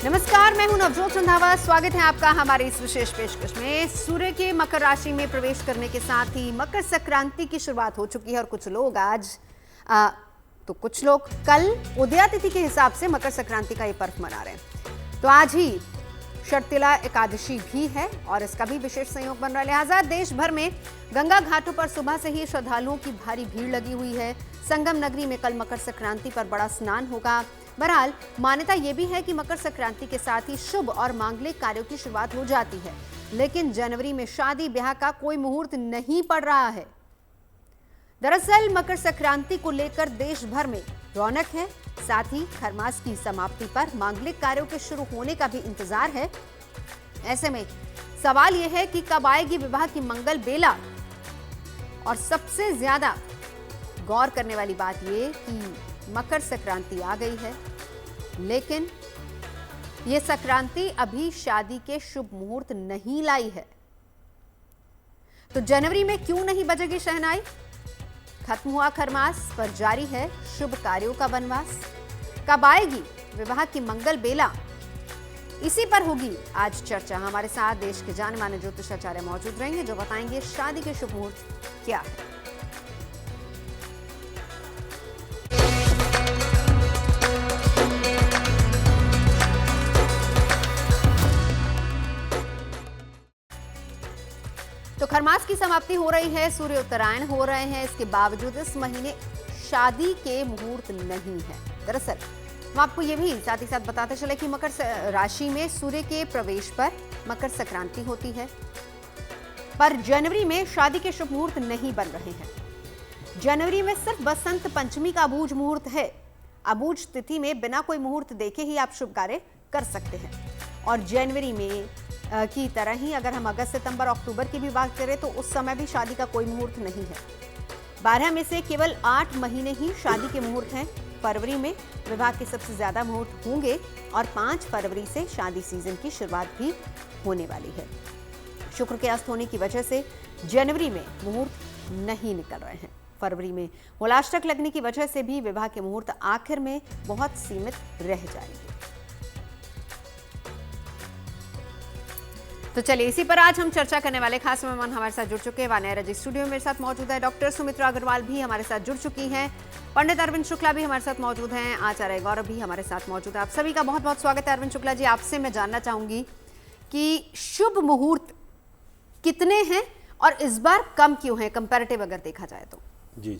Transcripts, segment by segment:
नमस्कार, मैं हूं नवजोत रंधावा। स्वागत है आपका हमारी इस विशेष पेशकश में। सूर्य के मकर राशि में प्रवेश करने के साथ ही मकर संक्रांति की शुरुआत हो चुकी है और कुछ लोग आज तो कुछ लोग कल उदया तिथि के हिसाब से मकर संक्रांति का ये पर्व मना रहे हैं। तो आज ही शर्तिला एकादशी भी है और इसका भी विशेष संयोग बन रहा है। लिहाजा देश भर में गंगा घाटों पर सुबह से ही श्रद्धालुओं की भारी भीड़ लगी हुई है। संगम नगरी में कल मकर संक्रांति पर बड़ा स्नान होगा। बहरहाल मान्यता यह भी है कि मकर संक्रांति के साथ ही शुभ और मांगलिक कार्यों की शुरुआत हो जाती है, लेकिन जनवरी में शादी ब्याह का कोई मुहूर्त नहीं पड़ रहा है। दरअसल मकर संक्रांति को लेकर देश भर में रौनक है, साथ ही खरमास की समाप्ति पर मांगलिक कार्यों के शुरू होने का भी इंतजार है। ऐसे में सवाल यह है कि कब आएगी विवाह की मंगल बेला। और सबसे ज्यादा गौर करने वाली बात यह कि मकर संक्रांति आ गई है, लेकिन यह संक्रांति अभी शादी के शुभ मुहूर्त नहीं लाई है। तो जनवरी में क्यों नहीं बजेगी शहनाई? खत्म हुआ खरमास, पर जारी है शुभ कार्यों का वनवास। कब आएगी विवाह की मंगल बेला? इसी पर होगी आज चर्चा। हमारे साथ देश के जाने माने ज्योतिषाचार्य मौजूद रहेंगे जो बताएंगे शादी के शुभ मुहूर्त क्या है। तो खरमास की समाप्ति हो रही है, सूर्य उत्तरायण हो रहे हैं, इसके बावजूद इस महीने शादी के मुहूर्त नहीं है। दरअसल हम आपको ये भी साथ ही साथ बताते चले कि मकर राशि में सूर्य के प्रवेश पर मकर संक्रांति होती है, पर जनवरी में शादी के शुभ मुहूर्त नहीं बन रहे हैं। जनवरी में सिर्फ बसंत पंचमी का अबूझ मुहूर्त है। अबूझ तिथि में बिना कोई मुहूर्त देखे ही आप शुभ कार्य कर सकते हैं। और जनवरी में की तरह ही अगर हम अगस्त, सितंबर, अक्टूबर की भी बात करें तो उस समय भी शादी का कोई मुहूर्त नहीं है। 12 में से केवल 8 महीने ही शादी के मुहूर्त हैं। फरवरी में विवाह के सबसे ज्यादा मुहूर्त होंगे और 5 फरवरी से शादी सीजन की शुरुआत भी होने वाली है। शुक्र के अस्त होने की वजह से जनवरी में मुहूर्त नहीं निकल रहे हैं। फरवरी में मूलाष्टक लगने की वजह से भी विवाह के मुहूर्त आखिर में बहुत सीमित रह जाएंगे। तो चलिए इसी पर आज हम चर्चा करने वाले खास मेहमान हमारे साथ जुड़ चुके हैं। वानरा जी स्टूडियो में मेरे साथ मौजूद है। डॉक्टर सुमित्रा अग्रवाल भी हमारे साथ जुड़ चुकी हैं। पंडित अरविंद शुक्ला भी हमारे साथ मौजूद हैं। आचार्य गौरव भी हमारे साथ मौजूद है। आप सभी का बहुत बहुत स्वागत है। अरविंद शुक्ला जी, आपसे मैं जानना चाहूंगी कि शुभ मुहूर्त कितने हैं और इस बार कम क्यों है कंपैरेटिव अगर देखा जाए तो? जी,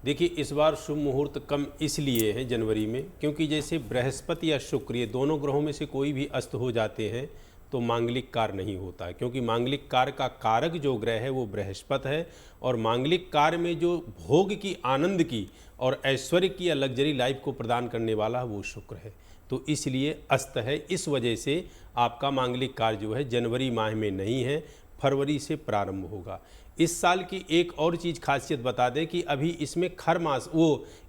देखिए इस बार शुभ मुहूर्त कम इसलिए है जनवरी में, क्योंकि जैसे बृहस्पति या शुक्र ये दोनों ग्रहों में से कोई भी अस्त हो जाते हैं तो मांगलिक कार्य नहीं होता है, क्योंकि मांगलिक कार्य का कारक जो ग्रह है वो बृहस्पति है और मांगलिक कार्य में जो भोग की, आनंद की और ऐश्वर्य की या लग्जरी लाइफ को प्रदान करने वाला वो शुक्र है। तो इसलिए अस्त है। इस वजह से आपका मांगलिक कार्य जो है जनवरी माह में नहीं है, फरवरी से प्रारंभ होगा। इस साल की एक और चीज़ खासियत बता दें कि अभी इसमें खर मास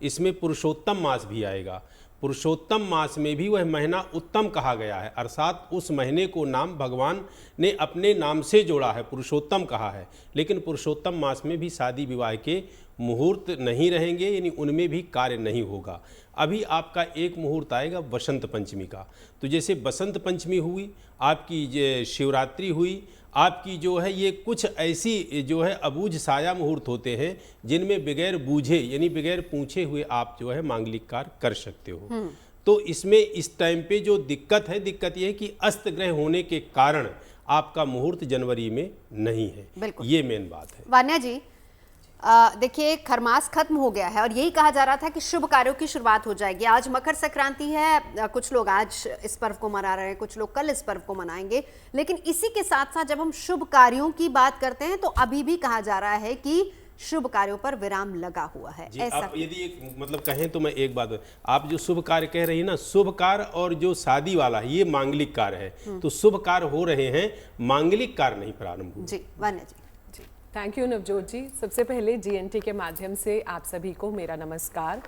इसमें पुरुषोत्तम मास भी आएगा। पुरुषोत्तम मास में भी वह महीना उत्तम कहा गया है, अर्थात उस महीने को नाम भगवान ने अपने नाम से जोड़ा है, पुरुषोत्तम कहा है। लेकिन पुरुषोत्तम मास में भी शादी विवाह के मुहूर्त नहीं रहेंगे, यानी उनमें भी कार्य नहीं होगा। अभी आपका एक मुहूर्त आएगा बसंत पंचमी का। तो जैसे बसंत पंचमी हुई, आपकी शिवरात्रि हुई, आपकी जो है ये कुछ ऐसी जो है अबूझ साया मुहूर्त होते हैं जिनमें बगैर बूझे यानी बगैर पूछे हुए आप जो है मांगलिक कार्य कर सकते हो। तो इसमें इस टाइम पे जो दिक्कत ये है कि अस्त ग्रह होने के कारण आपका मुहूर्त जनवरी में नहीं है। ये मेन बात है। वान्या जी, देखिए खरमास खत्म हो गया है और यही कहा जा रहा था कि शुभ कार्यों की शुरुआत हो जाएगी। आज मकर संक्रांति है, कुछ लोग आज इस पर्व को मना रहे हैं, कुछ लोग कल इस पर्व को मनाएंगे। लेकिन इसी के साथ साथ जब हम शुभ कार्यों की बात करते हैं तो अभी भी कहा जा रहा है कि शुभ कार्यों पर विराम लगा हुआ है। जी, आप यदि एक मतलब कहें तो मैं एक बात, आप जो शुभ कार्य कह रही है ना, शुभ कार्य और जो शादी वाला है ये मांगलिक कार्य है। तो शुभ कार्य हो रहे हैं, मांगलिक कार्य नहीं प्रारंभ हुए। जी वान्या जी। थैंक यू नवजोत जी। सबसे पहले जीएनटी के माध्यम से आप सभी को मेरा नमस्कार।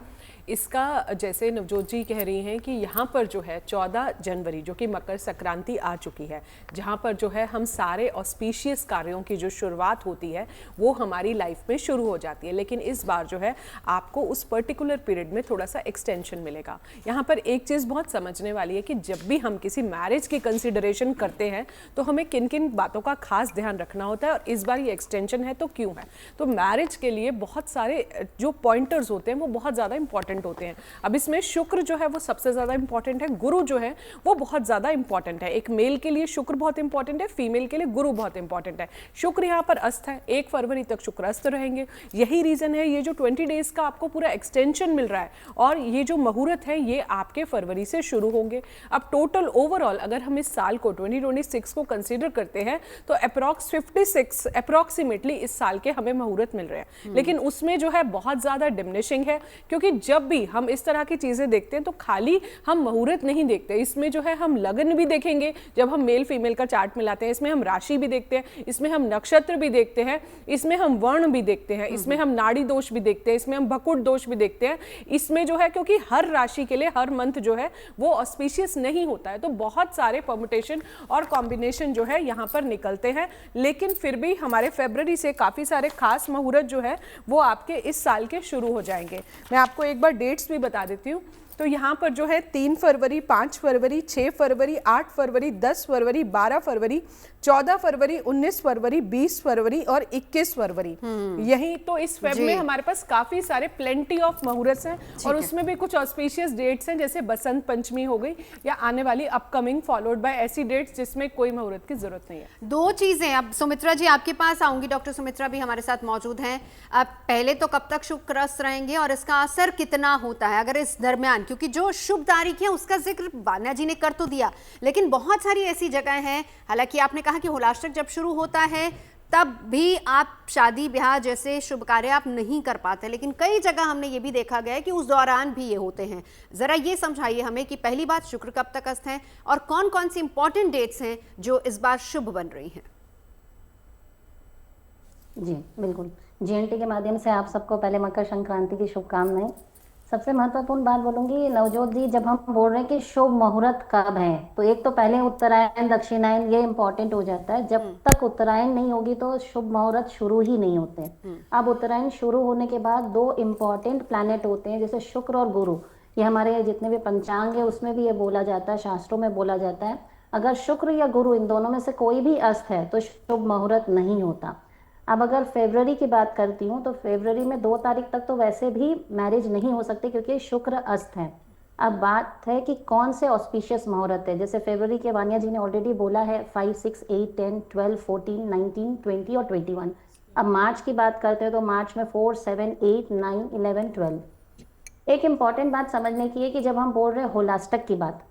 इसका जैसे नवजोत जी कह रही हैं कि यहाँ पर जो है 14 जनवरी जो कि मकर संक्रांति आ चुकी है, जहाँ पर जो है हम सारे ऑस्पिशियस कार्यों की जो शुरुआत होती है वो हमारी लाइफ में शुरू हो जाती है। लेकिन इस बार जो है आपको उस पर्टिकुलर पीरियड में थोड़ा सा एक्सटेंशन मिलेगा। यहाँ पर एक चीज़ बहुत समझने वाली है कि जब भी हम किसी मैरिज की कंसिडरेशन करते हैं तो हमें किन किन बातों का खास ध्यान रखना होता है, और इस बार ये एक्सटेंशन है तो क्यों है। तो मैरिज के लिए बहुत सारे जो पॉइंटर्स होते हैं वो बहुत ज़्यादा इंपॉर्टेंट होते हैं। अब इसमें शुक्र जो है वो सबसे ज़्यादा इंपॉर्टेंट है, गुरु जो है वो बहुत ज़्यादा इंपॉर्टेंट है। एक मेल के लिए शुक्र बहुत इंपॉर्टेंट है, फीमेल के लिए गुरु बहुत इंपॉर्टेंट है। शुक्र यहाँ पर अस्त है, 1 फरवरी तक शुक्र अस्त रहेंगे। यही रीज़न है ये जो 20 डेज का आपको पूरा एक्सटेंशन मिल रहा है, और ये जो मुहूर्त है ये आपके फरवरी से शुरू होंगे। अब टोटल ओवरऑल अगर हम इस साल को 2026 को कंसीडर करते हैं तो अप्रॉक्स 56 अप्रॉक्सीमेटली इस साल के हमें मुहूर्त मिल रहे हैं। लेकिन उसमें जो है बहुत ज़्यादा डिमिनिशिंग है, क्योंकि जब भी हम इस तरह की चीज़ें देखते हैं तो खाली हम मुहूर्त नहीं देखते, इसमें जो है हम लगन भी देखेंगे। जब हम मेल फीमेल का चार्ट मिलाते हैं इसमें हम राशि भी देखते हैं, इसमें हम नक्षत्र भी देखते हैं, इसमें हम वर्ण भी देखते हैं, इसमें हम नाड़ी दोष भी देखते हैं, इसमें हम भकुट दोष भी देखते हैं। इसमें जो है क्योंकि हर राशि के लिए हर मंथ जो है वो ऑस्पिशियस नहीं होता है, तो बहुत सारे परमुटेशन और कॉम्बिनेशन जो है यहाँ पर निकलते हैं। लेकिन फिर भी हमारे फरवरी से काफ़ी सारे खास मुहूर्त जो है वो आपके इस साल के शुरू हो जाएंगे। मैं आपको एक बार डेट्स भी बता देती हूँ। तो यहाँ पर जो है 3 फरवरी, 5 फरवरी, 6 फरवरी, 8 फरवरी, 10 फरवरी, 12 फरवरी, 14 फरवरी, 19 फरवरी, 20 फरवरी और 21 फरवरी। यही तो इस फेब में हमारे पास काफी सारे प्लेंटी ऑफ मुहूर्त हैं, और उसमें भी कुछ ऑस्पिशियस डेट्स हैं जैसे बसंत पंचमी हो गई या आने वाली अपकमिंग फॉलोड बाय ऐसी डेट्स जिसमें कोई मुहूर्त की जरूरत नहीं है। 2 चीजें, अब सुमित्रा जी आपके पास आऊंगी, डॉक्टर सुमित्रा भी हमारे साथ मौजूद हैं। अब पहले तो कब तक शुक्र अस्त रहेंगे और इसका असर कितना होता है अगर इस दरमियान, क्योंकि जो शुभ तारीख है उसका जिक्र बान्या जी ने कर तो दिया, लेकिन बहुत सारी ऐसी जगह हैं, हालांकि आपने कहा कि होलाष्टक जब शुरू होता है तब भी आप शादी ब्याह जैसे शुभ कार्य आप नहीं कर पाते, लेकिन कई जगह हमने ये भी देखा गया है कि उस दौरान भी ये होते हैं। जरा ये समझाइए हमें कि पहली बात शुक्र कब तक अस्त हैं और कौन कौन सी इंपॉर्टेंट डेट्स हैं जो इस बार शुभ बन रही हैं। जी बिल्कुल, जीएनटी के माध्यम से आप सबको पहले मकर संक्रांति की शुभकामनाएं। सबसे महत्वपूर्ण बात बोलूंगी नवजोत जी, जब हम बोल रहे हैं कि शुभ मुहूर्त कब है, तो एक तो पहले उत्तरायण दक्षिणायन ये इंपॉर्टेंट हो जाता है। जब तक उत्तरायण नहीं होगी तो शुभ मुहूर्त शुरू ही नहीं होते। अब उत्तरायण शुरू होने के बाद 2 इम्पॉर्टेंट प्लैनेट होते हैं जैसे शुक्र और गुरु। ये हमारे जितने भी पंचांग है उसमें भी ये बोला जाता है, शास्त्रों में बोला जाता है, अगर शुक्र या गुरु इन दोनों में से कोई भी अस्त है तो शुभ मुहूर्त नहीं होता। अब अगर फरवरी की बात करती हूँ तो फरवरी में 2 तारीख तक तो वैसे भी मैरिज नहीं हो सकती क्योंकि शुक्र अस्त है। अब बात है कि कौन से ऑस्पिशियस मुहूर्त है, जैसे फरवरी के वानिया जी ने ऑलरेडी बोला है 5, 6, 8, 10, 12, 14, 19, 20 और 21। अब मार्च की बात करते हैं तो मार्च में 4, 7, 8, 9, 11, 12। एक इम्पॉर्टेंट बात समझने की है कि जब हम बोल रहे हैं होलाष्टक की बात,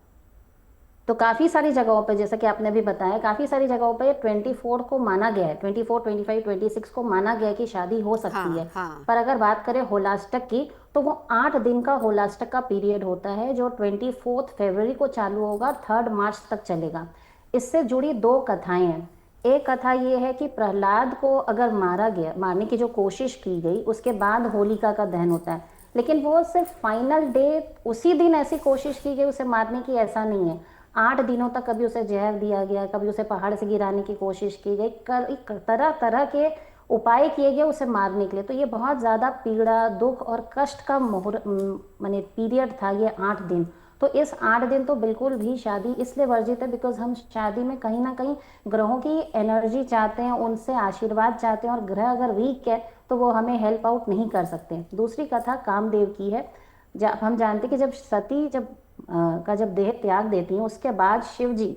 तो काफ़ी सारी जगहों पे जैसा कि आपने भी बताया, काफ़ी सारी जगहों पे 24 को माना गया है, 24, 25, 26 को माना गया है कि शादी हो सकती है। पर अगर बात करें होलाष्टक की तो वो 8 दिन का होलाष्टक का पीरियड होता है जो 24 फरवरी को चालू होगा, 3 मार्च तक चलेगा। इससे जुड़ी 2 कथाएं हैं। एक कथा ये है कि प्रहलाद को अगर मारा गया, मारने की जो कोशिश की गई, उसके बाद होलिका का दहन होता है, लेकिन वो सिर्फ फाइनल डे उसी दिन ऐसी कोशिश की गई उसे मारने की, ऐसा नहीं है। 8 दिनों तक कभी उसे जहर दिया गया, कभी उसे पहाड़ से गिराने की कोशिश की गई, तरह तरह के उपाय किए गए उसे मारने के लिए। तो ये बहुत ज़्यादा पीड़ा, दुख और कष्ट का माने पीरियड था ये 8 दिन। तो इस 8 दिन तो बिल्कुल भी शादी इसलिए वर्जित है बिकॉज हम शादी में कहीं ना कहीं ग्रहों की एनर्जी चाहते हैं, उनसे आशीर्वाद चाहते हैं, और ग्रह अगर वीक है तो वो हमें हेल्प आउट नहीं कर सकते। दूसरी कथा कामदेव की है। जब हम जानते हैं कि जब सती जब देह त्याग देती हैं उसके बाद शिव जी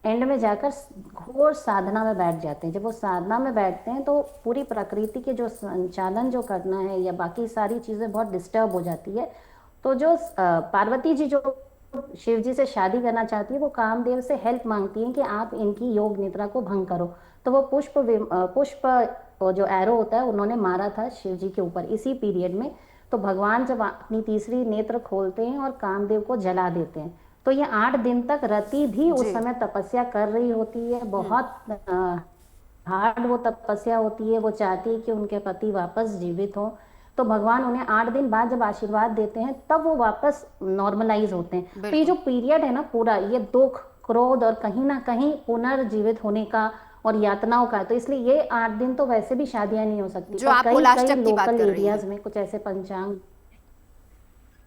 एंड में जाकर घोर साधना में बैठ जाते हैं। जब वो साधना में बैठते हैं तो पूरी प्रकृति के जो संचालन जो करना है या बाकी सारी चीज़ें बहुत डिस्टर्ब हो जाती है। तो जो पार्वती जी जो शिव जी से शादी करना चाहती है वो कामदेव से हेल्प मांगती हैं कि आप इनकी योग निद्रा को भंग करो। तो वो पुष्प जो एरो होता है उन्होंने मारा था शिव जी के ऊपर इसी पीरियड में। तो भगवान जब अपनी तीसरी नेत्र खोलते हैं और कामदेव को जला देते हैं, तो ये 8 दिन तक रति भी उस समय तपस्या कर रही होती है, बहुत हार्ड वो तपस्या होती है, वो चाहती है कि उनके पति वापस जीवित हों, तो भगवान उन्हें 8 दिन बाद जब आशीर्वाद देते हैं तब वो वापस नॉर्मलाइज होते हैं। तो ये जो पीरियड है ना पूरा, ये दुख, क्रोध और कहीं ना कहीं पुनर्जीवित होने का और यातनाओं का, तो इसलिए ये 8 दिन तो वैसे भी शादियां नहीं हो सकती। जो आप होलाष्टक की बात लोकल कर रही हैं। एरियाज में कुछ ऐसे पंचांग,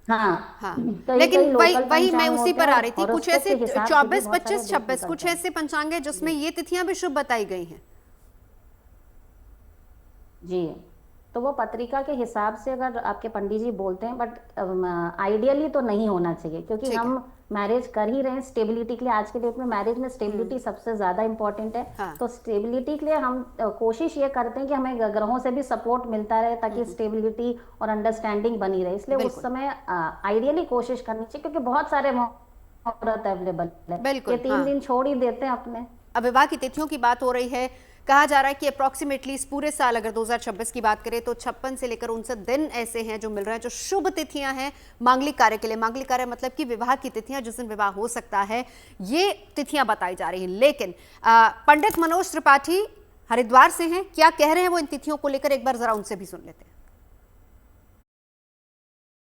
हाँ हाँ, कई लेकिन कई वही लोकल वही मैं पंचांग उसी होते पर हैं आ और रही थी। कुछ horoscope ऐसे के हिसाब से भी 24, बहुत 25, सारे 26 कुछ देखने ऐसे पंचांग है जिसमें ये तिथियां भी शुभ बताई गई हैं। जी, तो वो पत्रिका के हिसाब से अगर आपके पंडित जी बोलते हैं, बट आइडियली तो नहीं होना चाहिए, क्योंकि ठीक है। हम मैरिज कर ही रहे हैं स्टेबिलिटी के लिए। आज के डेट में मैरिज में स्टेबिलिटी सबसे ज्यादा इंपॉर्टेंट है। हाँ। तो स्टेबिलिटी के लिए हम कोशिश ये करते हैं कि हमें ग्रहों से भी सपोर्ट मिलता रहे, ताकि स्टेबिलिटी और अंडरस्टैंडिंग बनी रहे। इसलिए उस बिल्कुल। समय आइडियली कोशिश करनी चाहिए, क्योंकि बहुत सारे मुहूर्त अवेलेबल है। बिल्कुल, ये 3 हाँ। दिन छोड़ ही देते हैं अपने। अब विवाह की तिथियों की बात हो रही है। कहा जा रहा है कि अप्रॉक्सीमेटली इस पूरे साल अगर 2026 की बात करें तो 56 से लेकर 59 दिन ऐसे हैं जो मिल रहे हैं, जो शुभ तिथियां हैं मांगलिक कार्य के लिए। मांगलिक कार्य मतलब कि विवाह की तिथियां, जिस दिन विवाह हो सकता है, ये तिथियां बताई जा रही हैं। लेकिन पंडित मनोज त्रिपाठी हरिद्वार से हैं, क्या कह रहे हैं वो इन तिथियों को लेकर, एक बार जरा उनसे भी सुन लेते हैं।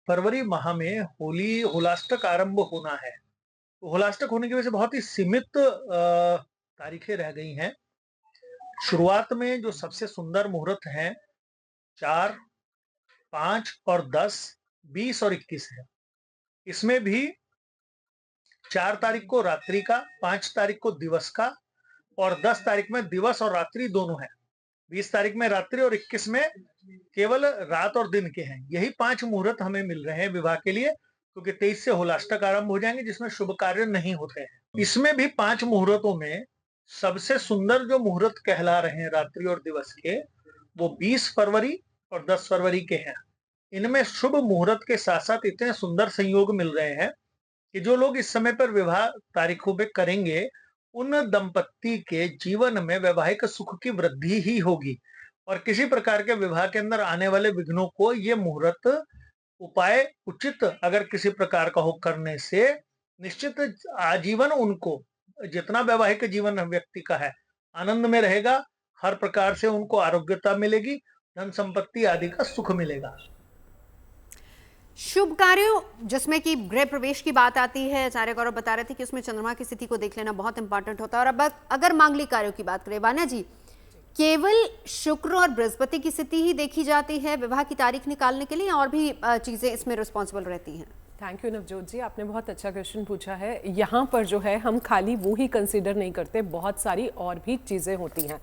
फरवरी माह में होली होलाष्टक आरंभ होना है। तो होलाष्टक होने की वजह से बहुत ही सीमित तारीखें रह गई हैं। शुरुआत में जो सबसे सुंदर मुहूर्त हैं 4, 5 और 10, 20 और 21 है। इसमें भी 4 तारीख को रात्रि का, 5 तारीख को दिवस का और 10 तारीख में दिवस और रात्रि दोनों है। 20 तारीख में रात्रि और 21 में केवल रात और दिन के हैं। यही 5 मुहूर्त हमें मिल रहे हैं विवाह के लिए, क्योंकि 23 से होलाष्टक आरंभ हो जाएंगे, जिसमें शुभ कार्य नहीं होते हैं। इसमें भी 5 मुहूर्तों में सबसे सुंदर जो मुहूर्त कहला रहे हैं रात्रि और दिवस के, वो 20 फरवरी और 10 फरवरी के हैं। इनमें शुभ मुहूर्त के साथ साथ इतने सुंदर संयोग मिल रहे हैं कि जो लोग इस समय पर विवाह तारीखों पे करेंगे, उन दंपत्ति के जीवन में वैवाहिक सुख की वृद्धि ही होगी और किसी प्रकार के विवाह के अंदर आने वाले विघ्नों को ये मुहूर्त उपाय उचित अगर किसी प्रकार का हो करने से निश्चित आजीवन उनको, जितना वैवाहिक जीवन व्यक्ति का है, आनंद में रहेगा। हर प्रकार से उनको आरोग्यता मिलेगी, धन संपत्ति आदि का सुख मिलेगा। शुभ कार्यों जिसमें कि गृह प्रवेश की बात आती है, आचार्य गौरव बता रहे थे कि उसमें चंद्रमा की स्थिति को देख लेना बहुत इंपॉर्टेंट होता है। और अब अगर मांगलिक कार्यों की बात करें वान्या जी, केवल शुक्र और बृहस्पति की स्थिति ही देखी जाती है विवाह की तारीख निकालने के लिए, और भी चीजें इसमें रिस्पॉन्सिबल रहती हैं? थैंक यू नवजोत जी, आपने बहुत अच्छा क्वेश्चन पूछा है। यहाँ पर जो है हम खाली वो ही कंसीडर नहीं करते, बहुत सारी और भी चीज़ें होती हैं।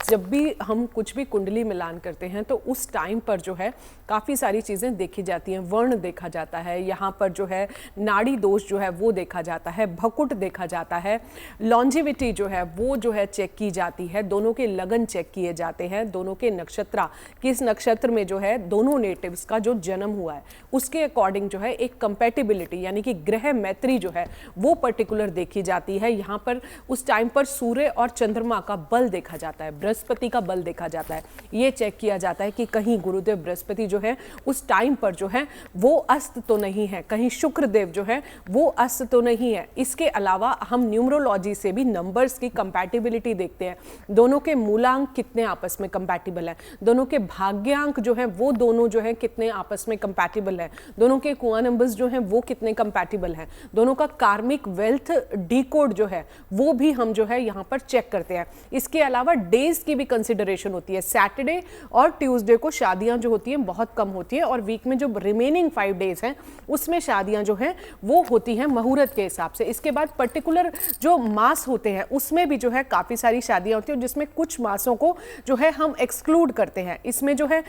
जब भी हम कुछ भी कुंडली मिलान करते हैं तो उस टाइम पर जो है काफ़ी सारी चीज़ें देखी जाती हैं। वर्ण देखा जाता है, यहाँ पर जो है नाड़ी दोष जो है वो देखा जाता है, भकुट देखा जाता है, लॉन्जिविटी जो है वो जो है चेक की जाती है, दोनों के लगन चेक किए जाते हैं, दोनों के नक्षत्र, किस नक्षत्र में जो है दोनों नेटिव्स का जो जन्म हुआ है उसके अकॉर्डिंग जो है एक कंपैटिबिलिटी यानी कि ग्रह मैत्री जो है वो पर्टिकुलर देखी जाती है। यहाँ पर उस टाइम पर सूर्य और चंद्रमा का बल देखा जाता है, बृहस्पति का बल देखा जाता है। ये चेक किया जाता है कि कहीं गुरुदेव बृहस्पति जो है उस टाइम पर जो है वो अस्त तो नहीं है, कहीं शुक्रदेव जो है वो अस्त तो नहीं है। इसके अलावा हम न्यूमरोलॉजी से भी नंबर्स की कंपैटिबिलिटी देखते हैं, दोनों के मूलांक कितने आपस में कंपैटिबल है, दोनों के भाग्यांक जो है वो दोनों जो है कितने आपस में कंपैटिबल है, दोनों के कुआं नंबर्स जो हैं वो कितने कंपैटिबल हैं, दोनों का कार्मिक वेल्थ डीकोड जो है वो भी हम जो है यहाँ पर चेक करते हैं। इसके अलावा डेज की भी कंसिडरेशन होती है। सैटरडे और ट्यूसडे को शादियां जो होती हैं बहुत कम होती है और वीक में जो रिमेनिंग 5 डेज हैं उसमें शादियां जो हैं वो होती हैं मुहूर्त के हिसाब से। इसके बाद पर्टिकुलर जो मास होते हैं उसमें भी जो है काफ़ी सारी शादियां होती हैं, जिसमें कुछ मासों को जो है हम एक्सक्लूड करते हैं। इसमें जो है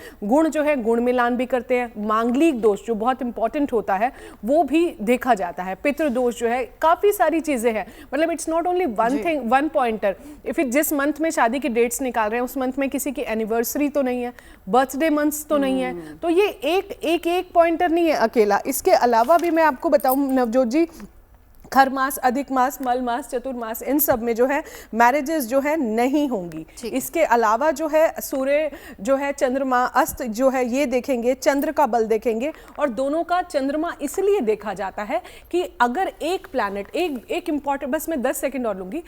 गुण मिलान भी करते हैं, मांगलिक दोष जो बहुत इंपॉर्टेंट होता है वो भी देखा जाता है, पितृदोष जो है, काफ़ी सारी चीज़ें हैं। मतलब it's not only one thing, one pointer. If जिस मंथ में शादी की डेट्स निकाल रहे हैं उस मंथ में किसी की एनिवर्सरी तो नहीं है, बर्थडे मंथ्स तो नहीं है, तो ये एक पॉइंटर नहीं है अकेला। इसके अलावा भी मैं आपको बताऊं नवजोत जी खर मास, अधिक मास, मल मास, चतुर्मास, इन सब में जो है मैरिजेस जो है नहीं होंगी। इसके अलावा जो है सूर्य जो है चंद्रमा अस्त जो है ये देखेंगे, चंद्र का बल देखेंगे, और दोनों का चंद्रमा इसलिए देखा जाता है कि अगर एक प्लैनेट एक इंपॉर्टेंट, बस मैं 10 सेकंड और लूंगी,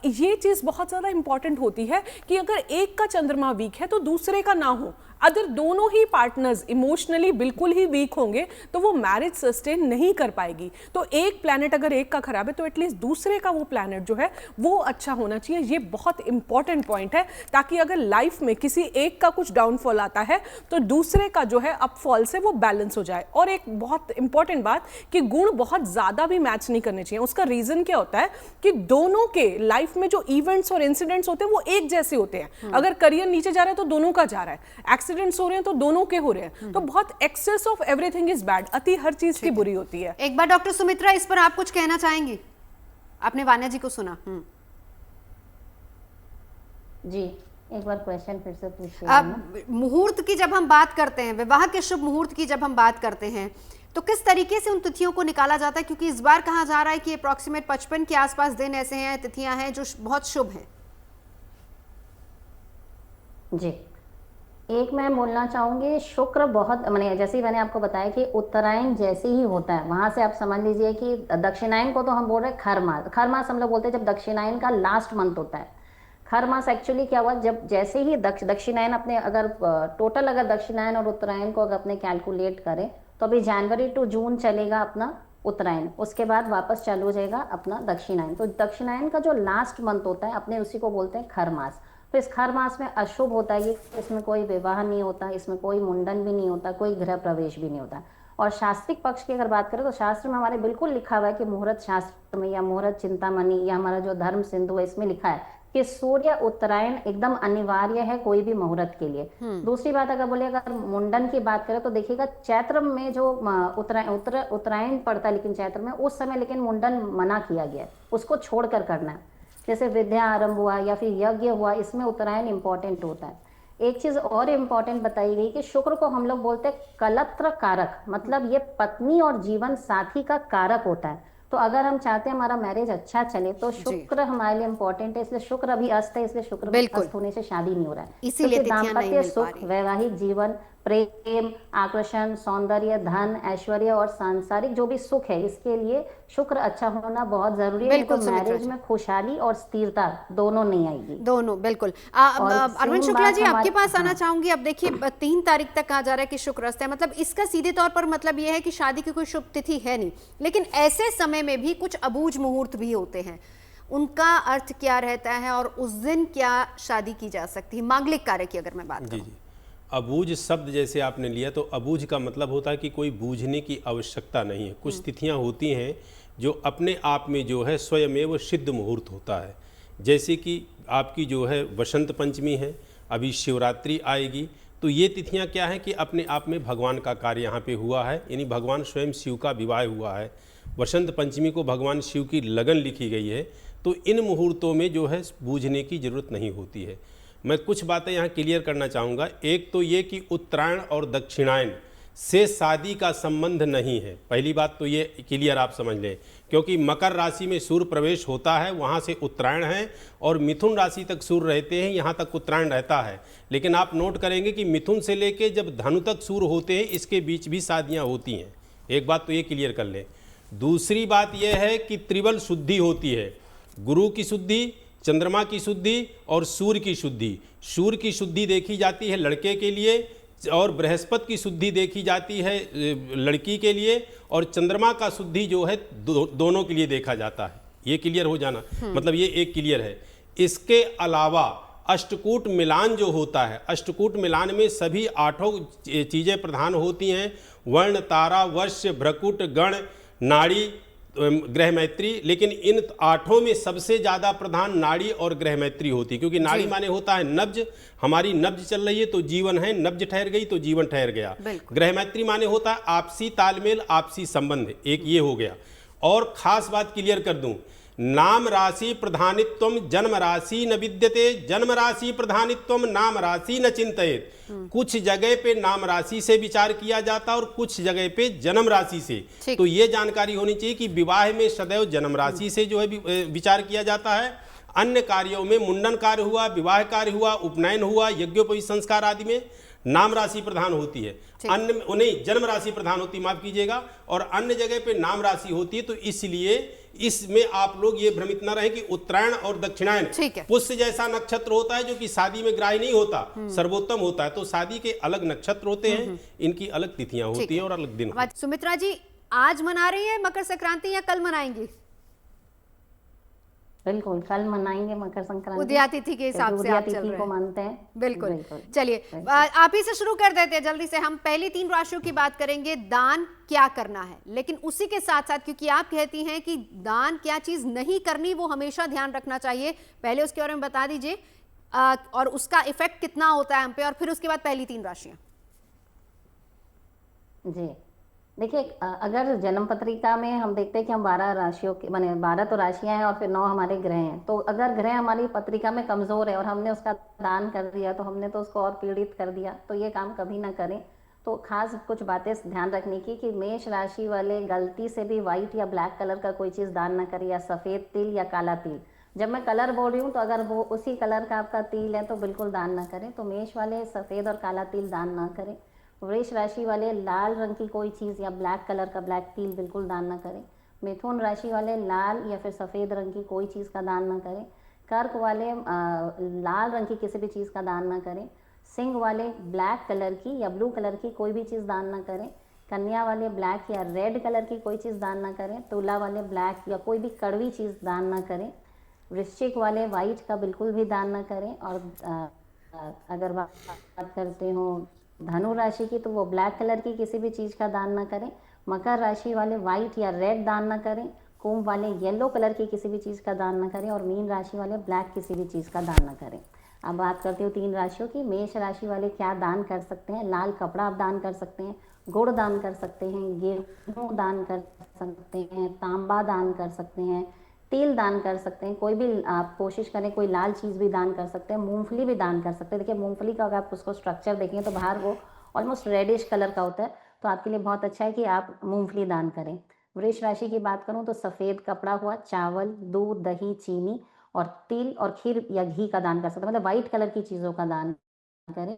ये चीज बहुत ज्यादा इंपॉर्टेंट होती है कि अगर एक का चंद्रमा वीक है तो दूसरे का ना हो। अगर दोनों ही पार्टनर्स इमोशनली बिल्कुल ही वीक होंगे तो वो मैरिज सस्टेन नहीं कर पाएगी। तो एक प्लैनेट अगर एक का खराब है तो एटलीस्ट दूसरे का वो प्लैनेट जो है वो अच्छा होना चाहिए। ये बहुत इंपॉर्टेंट पॉइंट है, ताकि अगर लाइफ में किसी एक का कुछ डाउनफॉल आता है तो दूसरे का जो है अपफॉल से वो बैलेंस हो जाए। और एक बहुत इंपॉर्टेंट बात कि गुण बहुत ज्यादा भी मैच नहीं करने चाहिए। उसका रीजन क्या होता है कि दोनों के लाइफ में जो इवेंट्स और इंसिडेंट्स होते हैं वो एक जैसे होते हैं। अगर करियर नीचे जा रहा है तो दोनों का जा रहा है, एक्सीडेंट्स हो रहे हैं तो दोनों के हो रहे हैं। तो बहुत excess of everything is bad, अति हर चीज की बुरी होती है। एक बार डॉक्टर सुमित्रा इस पर आप कुछ कहना चाहेंगी? आपने वान्या जी को सुना। जी, एक बार क्वेश्चन फिर से पूछिए। मुहूर्त की जब हम बात करते हैं, विवाह के शुभ मुहूर्त की जब हम बात करते हैं, तो किस तरीके से उन तिथियों को निकाला जाता है? क्योंकि इस बार कहा जा रहा है कि अप्रॉक्सीमेट 55 के आसपास दिन ऐसे हैं, तिथियां हैं जो बहुत शुभ हैं। जी, एक मैं बोलना चाहूंगी, शुक्र बहुत, मैंने जैसे ही मैंने आपको बताया कि उत्तरायण जैसे ही होता है, वहां से आप समझ लीजिए कि दक्षिणायन को तो हम बोल रहे हैं खर मास। खर मास हम लोग बोलते हैं जब दक्षिणायन का लास्ट मंथ होता है। खर मास एक्चुअली क्या हुआ, जब जैसे ही दक्षिणायन अपने अगर टोटल अगर दक्षिणायन और उत्तरायण को अगर अपने कैलकुलेट करें तो अभी जनवरी टू जून चलेगा अपना उत्तरायण, उसके बाद वापस चालू हो जाएगा अपना दक्षिणायन। तो दक्षिणायन का जो लास्ट मंथ होता है अपने उसी को बोलते हैं खर मास। तो इस खर मास में अशुभ होता है, इसमें कोई विवाह नहीं होता, इसमें कोई मुंडन भी नहीं होता, कोई गृह प्रवेश भी नहीं होता। और शास्त्रिक पक्ष की अगर बात करें तो शास्त्र में हमारे बिल्कुल लिखा हुआ है कि मुहूर्त शास्त्र में या मुहूर्त चिंतामणि या हमारा जो धर्म सिंधु है इसमें लिखा है कि सूर्य उत्तरायण एकदम अनिवार्य है कोई भी मुहूर्त के लिए। दूसरी बात अगर बोले, अगर मुंडन की बात करें तो देखिएगा चैत्र में जो उत्तरायण पड़ता है, लेकिन चैत्र में उस समय लेकिन मुंडन मना किया गया है, उसको छोड़कर करना है। जैसे विद्या आरंभ हुआ या फिर यज्ञ हुआ, इसमें उत्तरायण इंपॉर्टेंट होता है। एक चीज और इम्पॉर्टेंट बताई गई कि शुक्र को हम लोग बोलते हैं कलत्र कारक, मतलब ये पत्नी और जीवन साथी का कारक होता है। तो अगर हम चाहते हैं हमारा मैरिज अच्छा चले तो शुक्र हमारे लिए इम्पोर्टेंट है, इसलिए शुक्र अभी अस्त है, इसलिए शुक्र अस्त होने से शादी नहीं हो रहा है। इसीलिए दाम्पत्य सुख, वैवाहिक जीवन, प्रेम, आकर्षण, सौंदर्य, धन, ऐश्वर्य और सांसारिक जो भी सुख है, इसके लिए शुक्र अच्छा होना बहुत जरूरी है। तो मैरिज में खुशहाली और स्थिरता दोनों नहीं आएगी। दोनों बिल्कुल। अरविंद शुक्ला जी आपके पास आना चाहूंगी। अब देखिए 3 तारीख तक कहा जा रहा है कि शुक्र अस्त है, मतलब इसका सीधे तौर पर मतलब यह है कि शादी की कोई शुभ तिथि है नहीं, लेकिन ऐसे समय में भी कुछ अबूझ मुहूर्त भी होते हैं। उनका अर्थ क्या रहता है और उस दिन क्या शादी की जा सकती है? मांगलिक कार्य की अगर मैं बात करूं। अबूझ शब्द जैसे आपने लिया तो अबूझ का मतलब होता है कि कोई बूझने की आवश्यकता नहीं है। कुछ तिथियां होती हैं जो अपने आप में जो है स्वयमेव सिद्ध मुहूर्त होता है। जैसे कि आपकी जो है वसंत पंचमी है, अभी शिवरात्रि आएगी, तो ये तिथियां क्या हैं कि अपने आप में भगवान का कार्य यहाँ पे हुआ है, यानी भगवान स्वयं शिव का विवाह हुआ है। वसंत पंचमी को भगवान शिव की लगन लिखी गई है, तो इन मुहूर्तों में जो है बूझने की जरूरत नहीं होती है। मैं कुछ बातें यहाँ क्लियर करना चाहूँगा। एक तो ये कि उत्तरायण और दक्षिणायन से शादी का संबंध नहीं है, पहली बात तो ये क्लियर आप समझ लें, क्योंकि मकर राशि में सूर्य प्रवेश होता है, वहाँ से उत्तरायण है, और मिथुन राशि तक सूर्य रहते हैं, यहाँ तक उत्तरायण रहता है। लेकिन आप नोट करेंगे कि मिथुन से लेके जब धनु तक सूर्य होते हैं, इसके बीच भी शादियाँ होती हैं। एक बात तो ये क्लियर कर लें। दूसरी बात यह है कि त्रिबल शुद्धि होती है, गुरु की शुद्धि, चंद्रमा की शुद्धि और सूर्य की शुद्धि। सूर्य की शुद्धि देखी जाती है लड़के के लिए और बृहस्पति की शुद्धि देखी जाती है लड़की के लिए, और चंद्रमा का शुद्धि जो है दोनों के लिए देखा जाता है। ये क्लियर हो जाना, मतलब ये एक क्लियर है। इसके अलावा अष्टकूट मिलान जो होता है, अष्टकूट मिलान में सभी 8 चीज़ें प्रधान होती हैं, वर्ण, तारा, वर्ष, भ्रकुट, गण, नाड़ी, ग्रह मैत्री। लेकिन इन 8 में सबसे ज़्यादा प्रधान नाड़ी और ग्रह मैत्री होती है, क्योंकि नाड़ी माने होता है नब्ज, हमारी नब्ज चल रही है तो जीवन है, नब्ज ठहर गई तो जीवन ठहर गया। ग्रह मैत्री माने होता है आपसी तालमेल, आपसी संबंध, एक ये हो गया। और ख़ास बात क्लियर कर दूं, नाम राशि प्रधानित्वम जन्म राशि न विद्यते, जन्म राशि प्रधानित्वम नाम राशि न चिंतयेत। कुछ जगह पे नाम राशि से विचार किया जाता है और कुछ जगह पे जन्म राशि से। तो ये जानकारी होनी चाहिए कि विवाह में सदैव जन्म राशि से जो है विचार किया जाता है। अन्य कार्यों में मुंडन कार्य हुआ, विवाह कार्य हुआ, उपनयन हुआ, यज्ञोपवीत संस्कार आदि में नाम राशि प्रधान होती है, अन्य नहीं जन्म राशि प्रधान होती, माफ कीजिएगा, और अन्य जगह पे नाम राशि होती है। तो इसलिए इसमें आप लोग ये भ्रमित न रहे कि उत्तरायण और दक्षिणायन पुष्य जैसा नक्षत्र होता है जो कि शादी में ग्राह्य नहीं होता, सर्वोत्तम होता है। तो शादी के अलग नक्षत्र होते हैं, इनकी अलग तिथियां होती हैं और अलग दिन। सुमित्रा जी, आज मना रही है मकर संक्रांति या कल मनाएंगी? बिल्कुल कल मनाएंगे मकर संक्रांति, उदया तिथि के हिसाब से आप चल रहे को मानते हैं। बिल्कुल। चलिए आप ही से शुरू कर देते हैं जल्दी से। हम पहली 3 राशियों की बात करेंगे, दान क्या करना है, लेकिन उसी के साथ साथ क्योंकि आप कहती हैं कि दान क्या चीज नहीं करनी वो हमेशा ध्यान रखना चाहिए, पहले उसके बारे में बता दीजिए और उसका इफेक्ट कितना होता है हम पे, और फिर उसके बाद पहली 3 राशियां। जी देखिए, अगर जन्म पत्रिका में हम देखते हैं कि हम 12 राशियों के माने 12 तो राशियां हैं और फिर 9 हमारे ग्रह हैं, तो अगर ग्रह हमारी पत्रिका में कमजोर है और हमने उसका दान कर दिया तो हमने तो उसको और पीड़ित कर दिया। तो ये काम कभी ना करें। तो खास कुछ बातें ध्यान रखने की कि मेष राशि वाले गलती से भी व्हाइट या ब्लैक कलर का कोई चीज़ दान ना करें, या सफ़ेद तिल या काला तिल। जब मैं कलर बोल रही हूँ तो अगर वो उसी कलर का आपका तिल है तो बिल्कुल दान ना करें। तो मेष वाले सफ़ेद और काला तिल दान ना करें। वृष राशि वाले लाल रंग की कोई चीज़ या ब्लैक कलर का ब्लैक तिल बिल्कुल दान ना करें। मिथुन राशि वाले लाल या फिर सफ़ेद रंग की कोई चीज़ का दान ना करें। कर्क वाले लाल रंग की किसी भी चीज़ का दान ना करें। सिंह वाले ब्लैक कलर की या ब्लू कलर की कोई भी चीज़ दान ना करें। कन्या वाले ब्लैक या रेड कलर की कोई चीज़ दान ना करें। तुला वाले ब्लैक या कोई भी कड़वी चीज़ दान ना करें। वृश्चिक वाले वाइट का बिल्कुल भी दान ना करें। और अगर बात करते हो धनु राशि की तो वो ब्लैक कलर की किसी भी चीज़ का दान ना करें। मकर राशि वाले वाइट या रेड दान ना करें। कुंभ वाले येलो कलर की किसी भी चीज़ का दान ना करें। और मीन राशि वाले ब्लैक किसी भी चीज़ का दान ना करें। अब बात करती हूँ 3 राशियों की। मेष राशि वाले क्या दान कर सकते हैं? लाल कपड़ा आप दान कर सकते हैं, गुड़ दान कर सकते हैं, गेहूँ दान कर सकते हैं, तांबा दान कर सकते हैं, तिल दान कर सकते हैं। कोई भी आप कोशिश करें कोई लाल चीज़ भी दान कर सकते हैं। मूंगफली भी दान कर सकते हैं। देखिए मूंगफली का अगर आप उसको स्ट्रक्चर देखें तो बाहर वो ऑलमोस्ट रेडिश कलर का होता है, तो आपके लिए बहुत अच्छा है कि आप मूंगफली दान करें। वृष राशि की बात करूं तो सफ़ेद कपड़ा हुआ, चावल, दूध, दही, चीनी और तिल और खीर या घी का दान कर सकते हैं, मतलब वाइट कलर की चीज़ों का दान करें।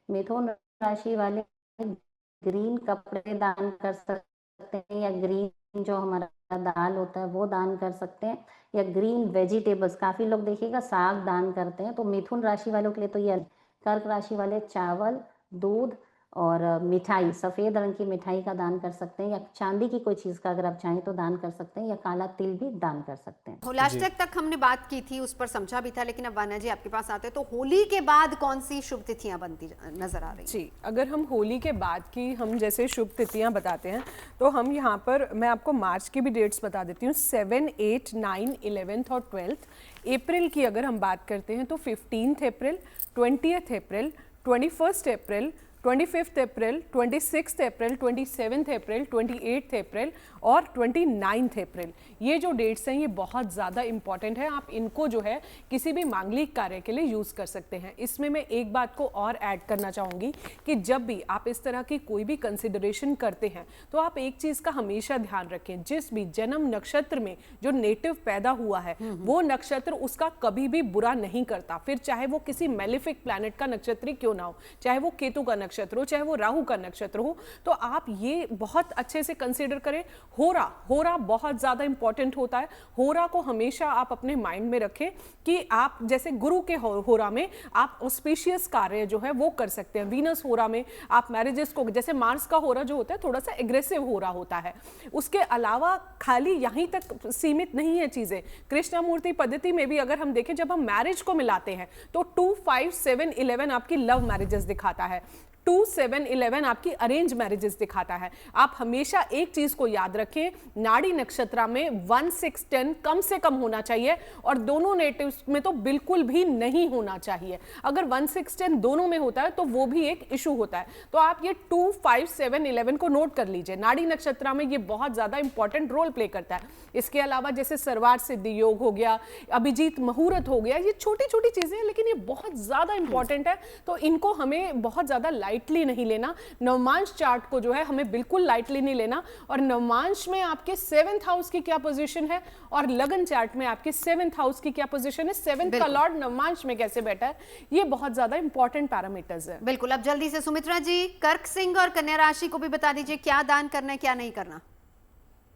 मिथुन राशि वाले ग्रीन कपड़े दान कर सकते हैं, या ग्रीन जो हमारा दाल होता है वो दान कर सकते हैं, या ग्रीन वेजिटेबल्स। काफ़ी लोग देखिएगा साग दान करते हैं। तो मिथुन राशि वालों के लिए तो ये। कर्क राशि वाले चावल, दूध और मिठाई, सफ़ेद रंग की मिठाई का दान कर सकते हैं, या चांदी की कोई चीज़ का अगर आप चाहें तो दान कर सकते हैं, या काला तिल भी दान कर सकते हैं। होलाष्टक तक हमने बात की थी, उस पर समझा भी था, लेकिन अब वाना जी आपके पास आते हैं तो होली के बाद कौन सी शुभ तिथियां बनती नजर आ रही? जी, अगर हम होली के बाद की हम जैसे शुभ तिथियां बताते हैं तो हम यहाँ पर मैं आपको मार्च की भी डेट्स बता देती हूँ। 7, 8, 9, 11 और 12। अप्रैल की अगर हम बात करते हैं तो 15 अप्रैल, 20 अप्रैल, 21 अप्रैल, 25 अप्रैल, 26 अप्रैल, 27 अप्रैल, 28 अप्रैल और 29 अप्रैल। ये जो डेट्स हैं ये बहुत ज़्यादा इंपॉर्टेंट है। आप इनको जो है किसी भी मांगलिक कार्य के लिए यूज़ कर सकते हैं। इसमें मैं एक बात को और ऐड करना चाहूँगी कि जब भी आप इस तरह की कोई भी कंसिडरेशन करते हैं तो आप एक चीज़ का हमेशा ध्यान रखें, जिस भी जन्म नक्षत्र में जो नेटिव पैदा हुआ है वो नक्षत्र उसका कभी भी बुरा नहीं करता, फिर चाहे वो किसी मेलिफिक प्लैनेट का नक्षत्र क्यों ना हो, चाहे वो केतु का नक्षत्र हो, चाहे वो राहु का नक्षत्र हो। तो आप ये बहुत अच्छे से कंसीडर करें। होरा बहुत ज्यादा इंपॉर्टेंट होता है। होरा को हमेशा आप अपने माइंड में रखें कि आप जैसे गुरु के होरा में आप ऑस्पिशियस कार्य जो है वो कर सकते हैं। वीनस होरा में आप मैरिजेस को, जैसे मार्स का होरा जो होता है थोड़ा सा एग्रेसिव होरा होता है। उसके अलावा खाली यहीं तक सीमित नहीं है चीजें। कृष्णामूर्ति पद्धति में भी अगर हम देखें, जब हम मैरिज को मिलाते हैं तो 2, 5, 7, 11 आपकी लव मैरिजेस दिखाता है। 2, 7, 11 आपकी अरेंज मैरिजेस दिखाता है। आप हमेशा एक चीज को याद रखें, नाड़ी नक्षत्र में 1, 6, 10 कम से कम होना चाहिए और दोनों नेटिव्स में तो बिल्कुल भी नहीं होना चाहिए। अगर 1, 6, 10 दोनों में होता है तो वो भी एक इशू होता है। तो आप ये 2, 5, 7, 11 को नोट कर लीजिए। नाड़ी नक्षत्र में ये बहुत ज्यादा इंपॉर्टेंट रोल प्ले करता है। इसके अलावा जैसे सर्वार्थ सिद्धि योग हो गया, अभिजीत मुहूर्त हो गया, ये छोटी छोटी चीजें हैं लेकिन ये बहुत ज्यादा इंपॉर्टेंट है, तो इनको हमें बहुत ज्यादा लाइटली नहीं लेना। नवमांश चार्ट को जो है हमें बिल्कुल लाइटली नहीं लेना। और नवमांश में आपके 7th हाउस की क्या पोजीशन है और लगन चार्ट में आपके 7th हाउस की क्या पोजीशन है, 7th का लॉर्ड नवमांश में कैसे बैठा है, ये बहुत ज्यादा इंपॉर्टेंट पैरामीटर्स है। बिल्कुल। अब जल्दी से सुमित्रा जी, कर्क सिंह और कन्या राशि को भी बता दीजिए क्या दान करना है क्या नहीं करना।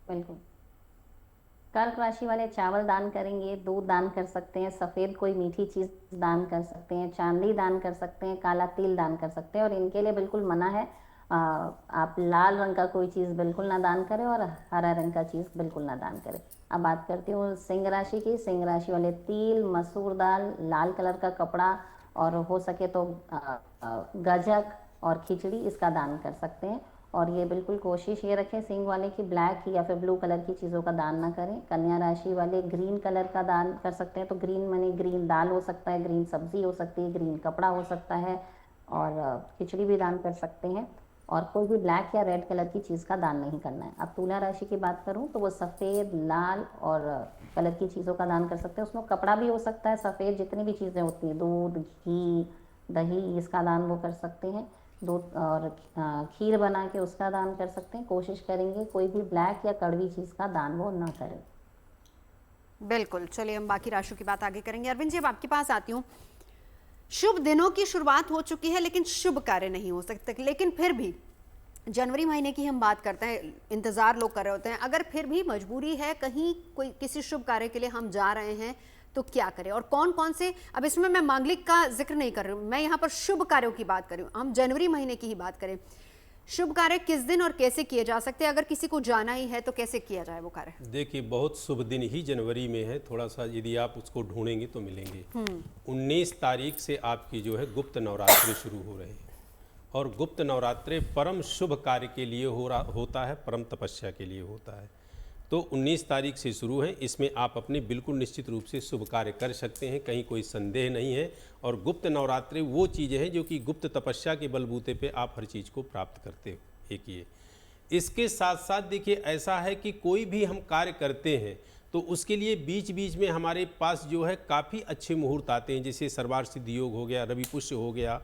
बिल्कुल। कर्क राशि वाले चावल दान करेंगे, दूध दान कर सकते हैं, सफ़ेद कोई मीठी चीज़ दान कर सकते हैं, चांदी दान कर सकते हैं, काला तिल दान कर सकते हैं। और इनके लिए बिल्कुल मना है, आप लाल रंग का कोई चीज़ बिल्कुल ना दान करें और हरा रंग का चीज़ बिल्कुल ना दान करें। अब बात करती हूँ सिंह राशि की। सिंह राशि वाले तिल, मसूर दाल, लाल कलर का कपड़ा और हो सके तो गजक और खिचड़ी इसका दान कर सकते हैं। और ये बिल्कुल कोशिश ये रखें सिंह वाले की ब्लैक या फिर ब्लू कलर की चीज़ों का दान ना करें। कन्या राशि वाले ग्रीन कलर का दान कर सकते हैं, तो ग्रीन मनी ग्रीन दाल हो सकता है, ग्रीन सब्जी हो सकती है, ग्रीन कपड़ा हो सकता है और खिचड़ी भी दान कर सकते हैं। और कोई भी ब्लैक या रेड कलर की चीज़ का दान नहीं करना है। अब तुला राशि की बात करूं तो वो सफ़ेद, लाल और कलर की चीज़ों का दान कर सकते हैं। उसमें कपड़ा भी हो सकता है, सफ़ेद जितनी भी चीज़ें होती हैं, दूध, घी, दही, इसका दान वो कर सकते हैं। दूध और खीर बना के उसका दान कर सकते हैं। कोशिश करेंगे कोई भी ब्लैक या कड़वी चीज़ का दान वो ना करें। बिल्कुल। चलिए हम बाकी राशियों की बात आगे करेंगे। अरविंद जी, अब आपके पास आती हूँ। शुभ दिनों की शुरुआत हो चुकी है लेकिन शुभ कार्य नहीं हो सकते, लेकिन फिर भी जनवरी महीने की हम बात करते हैं, इंतजार लोग कर रहे होते हैं, अगर फिर भी मजबूरी है कहीं कोई किसी शुभ कार्य के लिए हम जा रहे हैं तो क्या करें और कौन कौन से, अब इसमें मैं मांगलिक का जिक्र नहीं कर रही हूँ, मैं यहाँ पर शुभ कार्यों की बात कर रही हूँ, हम जनवरी महीने की ही बात करें। शुभ कार्य किस दिन और कैसे किए जा सकते हैं, अगर किसी को जाना ही है तो कैसे किया जाए वो कार्य? देखिए, बहुत शुभ दिन ही जनवरी में है, थोड़ा सा यदि आप उसको ढूंढेंगे तो मिलेंगे। 19 तारीख से आपकी जो है गुप्त नवरात्रि शुरू हो रहे हैं और गुप्त नवरात्रि परम शुभ कार्य के लिए होता है, परम तपस्या के लिए होता है। तो 19 तारीख से शुरू है, इसमें आप अपने बिल्कुल निश्चित रूप से शुभ कार्य कर सकते हैं, कहीं कोई संदेह नहीं है। और गुप्त नवरात्रि वो चीज़ें हैं जो कि गुप्त तपस्या के बलबूते पे आप हर चीज़ को प्राप्त करते हो। एक ये, इसके साथ साथ देखिए ऐसा है कि कोई भी हम कार्य करते हैं तो उसके लिए बीच बीच में हमारे पास जो है काफ़ी अच्छे मुहूर्त आते हैं, जैसे सर्वार्थ सिद्धि योग हो गया, रवि पुष्य हो गया,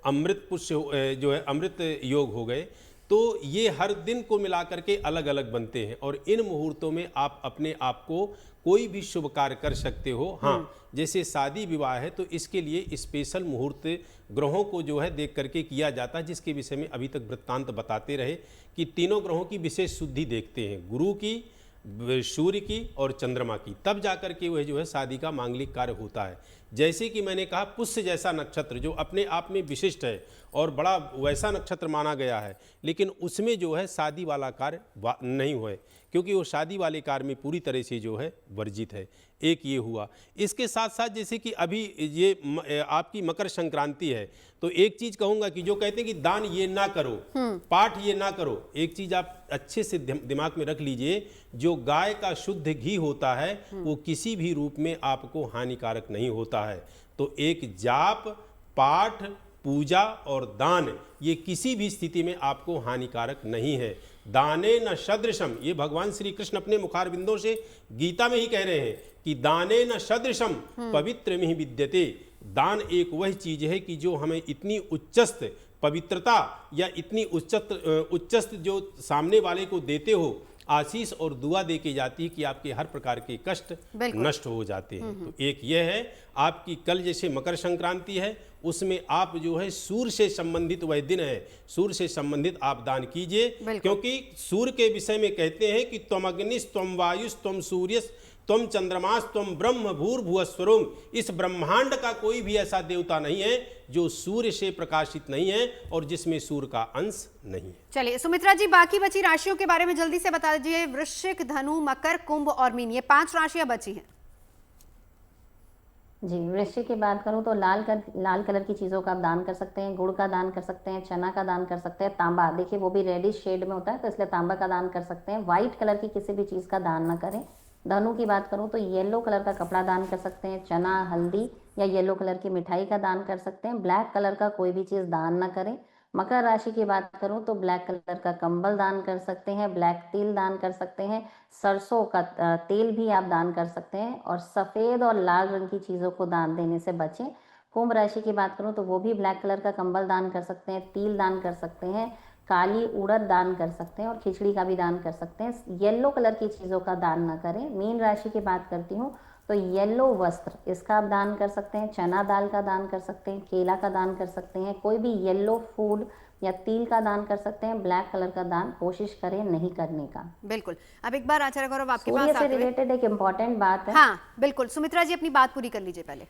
अमृत पुष्य जो है अमृत योग हो गए। तो ये हर दिन को मिला करके अलग अलग बनते हैं और इन मुहूर्तों में आप अपने आप को कोई भी शुभ कार्य कर सकते हो। हाँ, जैसे शादी विवाह है तो इसके लिए स्पेशल मुहूर्त ग्रहों को जो है देख करके किया जाता है, जिसके विषय में अभी तक वृत्तांत बताते रहे कि तीनों ग्रहों की विशेष शुद्धि देखते हैं, गुरु की, सूर्य की और चंद्रमा की, तब जाकर के वह जो है शादी का मांगलिक कार्य होता है। जैसे कि मैंने कहा, पुष्य जैसा नक्षत्र जो अपने आप में विशिष्ट है और बड़ा वैसा नक्षत्र माना गया है, लेकिन उसमें जो है शादी वाला कार्य नहीं हुआ, क्योंकि वो शादी वाले कार्य में पूरी तरह से जो है वर्जित है। एक ये हुआ। इसके साथ साथ जैसे कि अभी ये आपकी मकर संक्रांति है, तो एक चीज कहूंगा कि जो कहते हैं कि दान ये ना करो, पाठ ये ना करो, एक चीज आप अच्छे से दिमाग में रख लीजिए, जो गाय का शुद्ध घी होता है वो किसी भी रूप में आपको हानिकारक नहीं होता है। तो एक जाप, पाठ, पूजा और दान ये किसी भी स्थिति में आपको हानिकारक नहीं है। दाने न सदृशम, ये भगवान श्री कृष्ण अपने मुखारविंदों से गीता में ही कह रहे हैं कि दाने न सदृशम पवित्र में ही विद्यते। दान एक वह चीज है कि जो हमें इतनी उच्चस्त पवित्रता या इतनी उच्चस्त जो सामने वाले को देते हो आशीष और दुआ दे के जाती है कि आपके हर प्रकार के कष्ट नष्ट हो जाते हैं। तो एक यह है, आपकी कल जैसे मकर संक्रांति है उसमें आप जो है सूर्य से संबंधित वह दिन है, सूर्य से संबंधित आप दान कीजिए, क्योंकि सूर्य के विषय में कहते हैं कि त्वम अग्निस त्वम वायुस त्वम सूर्यस त्वम चंद्रमास त्वम ब्रह्म भूर्भुवस्वरुम। इस ब्रह्मांड का कोई भी ऐसा देवता नहीं है जो सूर्य से प्रकाशित नहीं है और जिसमें सूर्य का अंश नहीं है। चलिए सुमित्रा जी, बाकी बची राशियों के बारे में जल्दी से बता दीजिए। वृश्चिक, धनु, मकर, कुंभ और मीन, ये 5 राशियां बची हैं। जी, वृश्चिक की बात करूँ तो लाल कलर की चीज़ों का आप दान कर सकते हैं, गुड़ का दान कर सकते हैं, चना का दान कर सकते हैं, तांबा, देखिए वो भी रेडिश शेड में होता है तो इसलिए तांबा का दान कर सकते हैं। व्हाइट कलर की किसी भी चीज़ का दान ना करें। धनु की बात करूँ तो येलो कलर का कपड़ा दान कर सकते हैं, चना, हल्दी या येलो कलर की मिठाई का दान कर सकते हैं। ब्लैक कलर का कोई भी चीज़ दान ना करें। मकर राशि की बात करूं तो ब्लैक कलर का कंबल दान कर सकते हैं, ब्लैक तिल दान कर सकते हैं, सरसों का तेल भी आप दान कर सकते हैं और सफ़ेद और लाल रंग की चीज़ों को दान देने से बचें। कुंभ राशि की बात करूं तो वो भी ब्लैक कलर का कंबल दान कर सकते हैं, तिल दान कर सकते हैं, काली उड़द दान कर सकते हैं और खिचड़ी का भी दान कर सकते हैं। येलो कलर की चीज़ों का दान ना करें। मीन राशि की बात करती हूँ तो येलो वस्त्र इसका आप दान कर सकते हैं, चना दाल का दान कर सकते हैं, केला का दान कर सकते हैं, कोई भी येलो फूड या तिल का दान कर सकते हैं। ब्लैक कलर का दान कोशिश करें नहीं करने का। बिल्कुल। अब एक बार आचार्य गौरव आपके सूर्य पास से आते हुए, रिलेटेड एक इम्पॉर्टेंट बात है। हाँ बिल्कुल, सुमित्रा जी अपनी बात पूरी कर लीजिए पहले।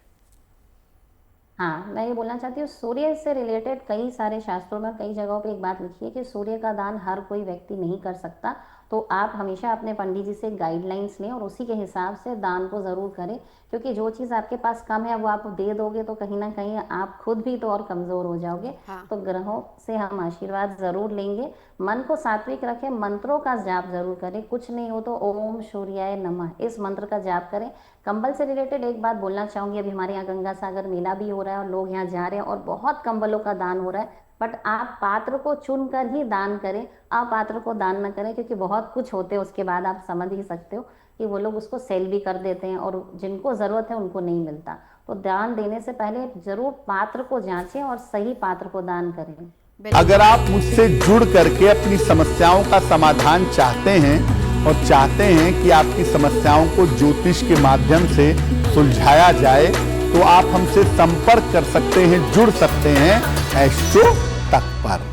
हाँ, मैं ये बोलना चाहती हूँ सूर्य से रिलेटेड कई सारे शास्त्रों में कई जगहों पे एक बात लिखी है कि सूर्य का दान हर कोई व्यक्ति नहीं कर सकता, तो आप हमेशा अपने पंडित जी से गाइडलाइंस लें और उसी के हिसाब से दान को ज़रूर करें, क्योंकि जो चीज़ आपके पास कम है वो आप दे दोगे तो कहीं ना कहीं आप खुद भी तो और कमज़ोर हो जाओगे। हाँ। तो ग्रहों से हम आशीर्वाद ज़रूर लेंगे। मन को सात्विक रखें, मंत्रों का जाप ज़रूर करें, कुछ नहीं हो तो ओम सूर्याय नमः इस मंत्र का जाप करें। कंबल से रिलेटेड एक बात बोलना चाहूँगी, अभी हमारे यहाँ गंगा सागर मेला भी हो रहा है और लोग यहाँ जा रहे हैं और बहुत कंबलों का दान हो रहा है, बट आप पात्र को चुनकर ही दान करें, अपात्र को दान न करें, क्योंकि बहुत कुछ होते हैं उसके बाद आप समझ ही सकते हो कि वो लोग उसको सेल भी कर देते हैं और जिनको ज़रूरत है उनको नहीं मिलता। तो दान देने से पहले ज़रूर पात्र को जांचें और सही पात्र को दान करें। अगर आप मुझसे जुड़ करके अपनी समस्याओं का समाधान चाहते हैं और चाहते हैं कि आपकी समस्याओं को ज्योतिष के माध्यम से सुलझाया जाए, तो आप हमसे संपर्क कर सकते हैं, जुड़ सकते हैं एस्ट्रो तक पर।